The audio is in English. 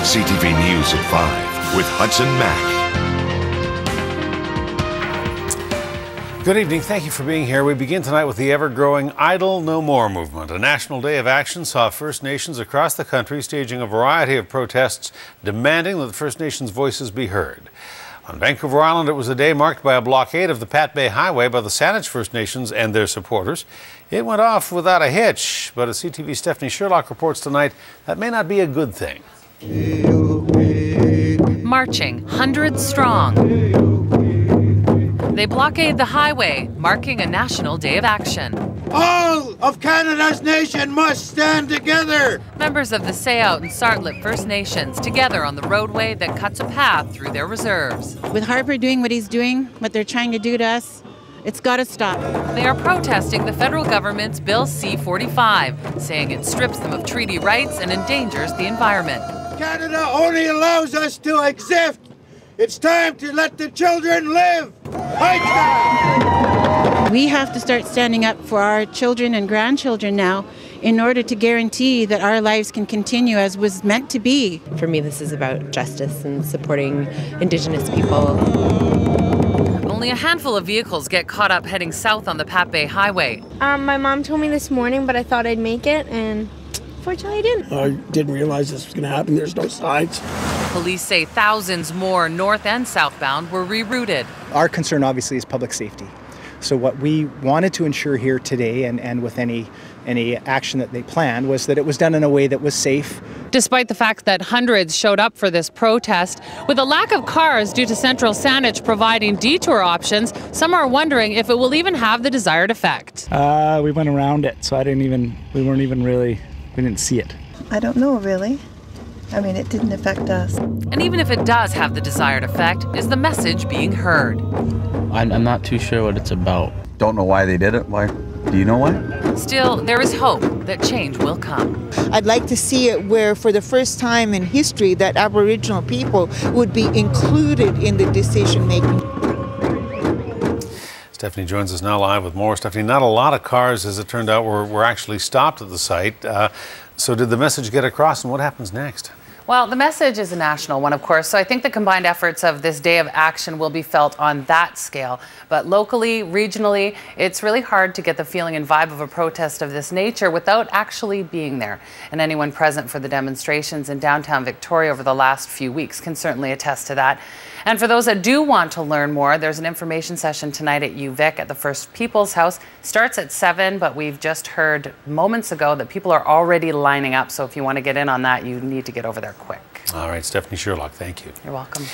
CTV News at 5 with Hudson Mack. Good evening. Thank you for being here. We begin tonight with the ever-growing Idle No More movement. A national day of action saw First Nations across the country staging a variety of protests demanding that the First Nations voices be heard. On Vancouver Island, it was a day marked by a blockade of the Pat Bay Highway by the Saanich First Nations and their supporters. It went off without a hitch, but as CTV's Stephanie Sherlock reports tonight, that may not be a good thing. Marching, hundreds strong. They blockade the highway, marking a national day of action. All of Canada's nation must stand together. Members of the Tsawout and Tsartlip First Nations together on the roadway that cuts a path through their reserves. With Harper doing what he's doing, what they're trying to do to us, it's got to stop. They are protesting the federal government's Bill C-45, saying it strips them of treaty rights and endangers the environment. Canada only allows us to exist. It's time to let the children live. We have to start standing up for our children and grandchildren now in order to guarantee that our lives can continue as was meant to be. For me, this is about justice and supporting Indigenous people. Only a handful of vehicles get caught up heading south on the Pat Bay Highway. My mom told me this morning, but I thought I'd make it, and fortunately I didn't. I didn't realize this was going to happen. There's no signs. Police say thousands more north and southbound were rerouted. Our concern obviously is public safety. So what we wanted to ensure here today and with any action that they planned was that it was done in a way that was safe. Despite the fact that hundreds showed up for this protest, with a lack of cars due to Central Saanich providing detour options, some are wondering if it will even have the desired effect. We went around it, so we didn't see it. I don't know really. I mean, it didn't affect us. And even if it does have the desired effect, is the message being heard? I'm not too sure what it's about. Don't know why they did it. Why? Do you know why? Still, there is hope that change will come. I'd like to see it where, for the first time in history, that Aboriginal people would be included in the decision-making. Stephanie joins us now live with more. Stephanie, not a lot of cars, as it turned out, were actually stopped at the site. So did the message get across, and what happens next? Well, the message is a national one, of course, so I think the combined efforts of this day of action will be felt on that scale. But locally, regionally, it's really hard to get the feeling and vibe of a protest of this nature without actually being there. And anyone present for the demonstrations in downtown Victoria over the last few weeks can certainly attest to that. And for those that do want to learn more, there's an information session tonight at UVic at the First People's House. Starts at 7, but we've just heard moments ago that people are already lining up. So if you want to get in on that, you need to get over there quick. All right, Stephanie Sherlock, thank you. You're welcome.